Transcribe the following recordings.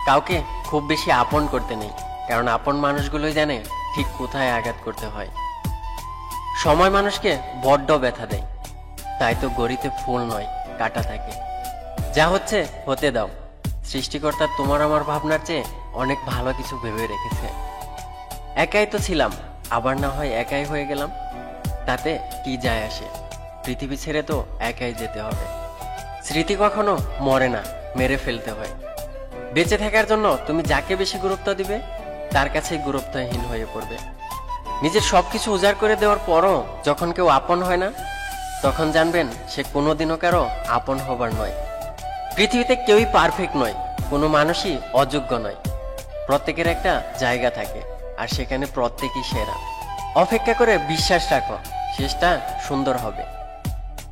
কাউকে খুব বেশি আপন করতে নেই, কারণ আপন মানুষগুলোই জানে ঠিক কোথায় আঘাত করতে হয়। সময় মানুষকে বড্ড ব্যথা দেয়, তাই তো গড়িতে ফুল নয় কাটা থাকে। যা হচ্ছে হতে দাও, সৃষ্টিকর্তা তোমার আমার ভাবনার চেয়ে অনেক ভালো কিছু ভেবে রেখেছে। একাই তো ছিলাম, আবার না হয় একাই হয়ে গেলাম, তাতে কি যায় আসে? পৃথিবী ছেড়ে তো একাই যেতে হবে। স্মৃতি কখনো মরে না, মেরে ফেলতে হয়। বেঁচে থাকার জন্য তুমি যাকে বেশি গুরুত্ব দিবে তার কাছেই গুরুত্বহীন হয়ে পড়বে। নিজের সবকিছু উজাড় করে দেওয়ার পরও যখন কেউ আপন হয় না, তখন জানবেন সে কোনোদিনও কারো আপন হবার নয়। পৃথিবীতে কেউই পারফেক্ট নয়, কোনো মানুষই অযোগ্য নয়। প্রত্যেকের একটা জায়গা থাকে, আর সেখানে প্রত্যেকই সেরা। অপেক্ষা করে বিশ্বাস রাখো, শেষটা সুন্দর হবে।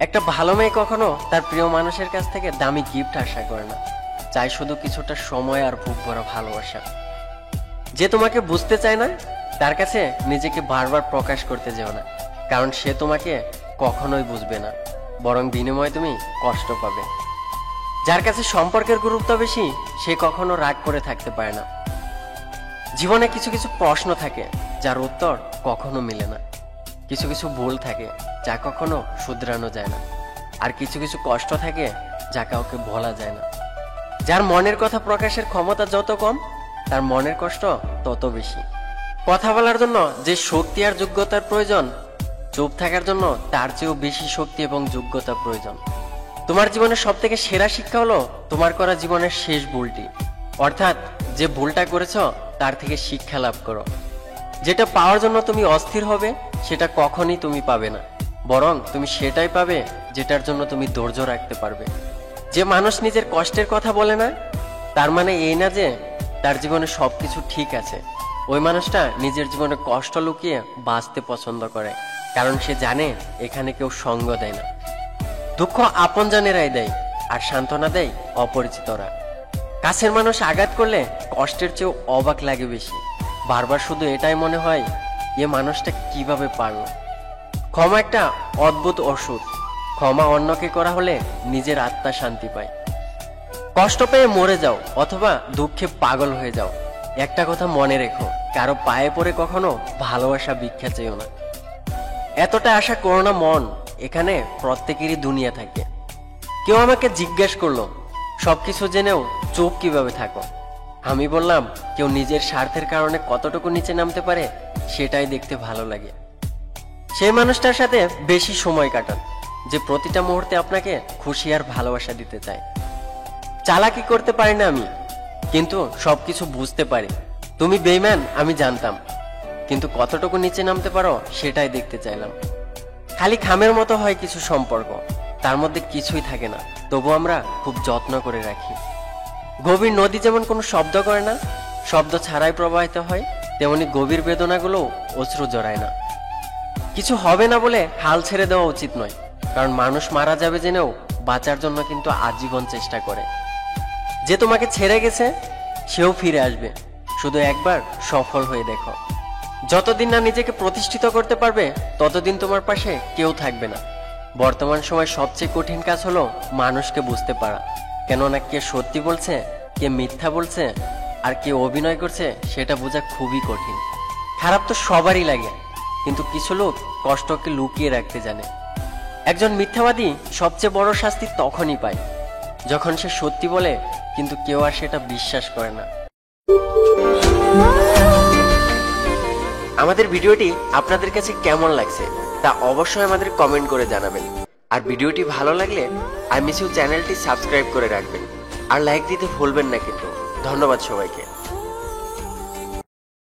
একটা ভালো মেয়ে কখনো তার প্রিয় মানুষের কাছ থেকে দামি গিফট আশা করে না, চাই শুধু কিছুটা সময় আর বুক ভরা ভালোবাসা। যে তোমাকে বুঝতে চায় না তার কাছে নিজেকে বারবার প্রকাশ করতে যেও না, কারণ সে তোমাকে কখনোই বুঝবে না, বরং বিনিময়ে তুমি কষ্ট পাবে। যার কাছে সম্পর্কের গুরুত্ব বেশি সে কখনো রাগ করে থাকতে পারে না। জীবনে কিছু কিছু প্রশ্ন থাকে যার উত্তর কখনো মিলে না, কিছু কিছু ভুল থাকে যা কখনো শুধরানো যায় না, আর কিছু কিছু কষ্ট থাকে যা কাউকে ভোলা যায় না। যার মনের কথা প্রকাশের ক্ষমতা যত কম, তার মনের কষ্ট তত বেশি। কথা বলার জন্য যে শক্তি আর যোগ্যতার প্রয়োজন, চুপ থাকার জন্য তার চেয়েও বেশি শক্তি এবং যোগ্যতা প্রয়োজন। তোমার জীবনের সব থেকে সেরা শিক্ষা হলো তোমার করা জীবনের শেষ ভুলটি, অর্থাৎ যে ভুলটা করেছ তার থেকে শিক্ষা লাভ করো। যেটা পাওয়ার জন্য তুমি অস্থির হবে সেটা কখনই তুমি পাবে না, বরং তুমি সেটাই পাবে যেটার জন্য তুমি ধৈর্য রাখতে পারবে। যে মানুষ নিজের কষ্টের কথা বলে না, তার মানে এই না যে তার জীবনে সবকিছু ঠিক আছে। ওই মানুষটা নিজের জীবনে কষ্ট লুকিয়ে বাঁচতে পছন্দ করে, কারণ সে জানে এখানে কেউ সঙ্গ দেয় না। দুঃখ আপনজনেরাই দেয়, আর সান্ত্বনা দেয় অপরিচিতরা। কাছের মানুষ আঘাত করলে কষ্টের চেয়েও অবাক লাগে বেশি। বারবার শুধু এটাই মনে হয়, এ মানুষটা কিভাবে পারল। ক্ষমা একটা অদ্ভুত ওষুধ, ক্ষমা অন্যকে করা হলে নিজের আত্মা শান্তি পায়। কষ্ট পেয়ে মরে যাও অথবা দুঃখে পাগল হয়ে যাও, একটা কথা মনে রেখো, কারো পায়ে পড়ে কখনো ভালোবাসা ভিক্ষা চেও না। এতটা আশা করো না মন, এখানে প্রত্যেকেরই দুনিয়া থাকে। কেউ আমাকে জিজ্ঞেস করলো, সবকিছু জেনেও চুপ কিভাবে থাকো? আমি বললাম, কেউ নিজের স্বার্থের কারণে কতটুকু নিচে নামতে পারে সেটাই দেখতে ভালো লাগে। সেই মানুষটার সাথে বেশি সময় কাটান যে প্রতিটা মুহূর্তে আপনাকে খুশি আর ভালোবাসা দিতে চায়। চালাকি করতে পারি না আমি, কিন্তু সবকিছু বুঝতে পারি। তুমি বেঈমান আমি জানতাম, কিন্তু কতটুকু নিচে নামতে পারো সেটাই দেখতে চাইলাম। খালি খামের মতো হয় কিছু সম্পর্ক, তার মধ্যে কিছুই থাকে না, তবু আমরা খুব যত্ন করে রাখি। গভীর নদী যেমন কোনো শব্দ করে না, শব্দ ছাড়াই প্রবাহিত হয়, তেমনি গভীর বেদনাগুলো অশ্রু জড়ায় না। কিছু হবে না বলে হাল ছেড়ে দেওয়া উচিত নয়, কারণ মানুষ মারা যাবে জেনেও বাঁচার জন্য কিন্তু আজীবন চেষ্টা করে। যে তোমাকে ছেড়ে গেছে সেও ফিরে আসবে, শুধু একবার সফল হয়ে দেখো। যতদিন না নিজেকে প্রতিষ্ঠিত করতে পারবে ততদিন তোমার পাশে কেউ থাকবে না। বর্তমান সময় সবচেয়ে কঠিন কাজ হলো মানুষকে বুঝতে পারা, কেননা কে সত্যি বলছে, কে মিথ্যা বলছে, আর কে অভিনয় করছে সেটা বোঝা খুবই কঠিন। খারাপ তো সবারই লাগে, কিন্তু কিছু লোক কষ্টকে লুকিয়ে রাখতে জানে। একজন মিথ্যাবাদী সবচেয়ে বড় শাস্তি তখনই পায় যখন সে সত্যি বলে, কিন্তু কেউ আর সেটা বিশ্বাস করে না। আমাদের ভিডিওটি আপনাদের কাছে কেমন লাগছে তা অবশ্যই আমাদের কমেন্ট করে জানাবেন। আর ভিডিওটি ভালো লাগলে আই মিস ইউ চ্যানেলটি সাবস্ক্রাইব করে রাখবেন, আর লাইক দিতে ভুলবেন না কিন্তু। ধন্যবাদ সবাইকে।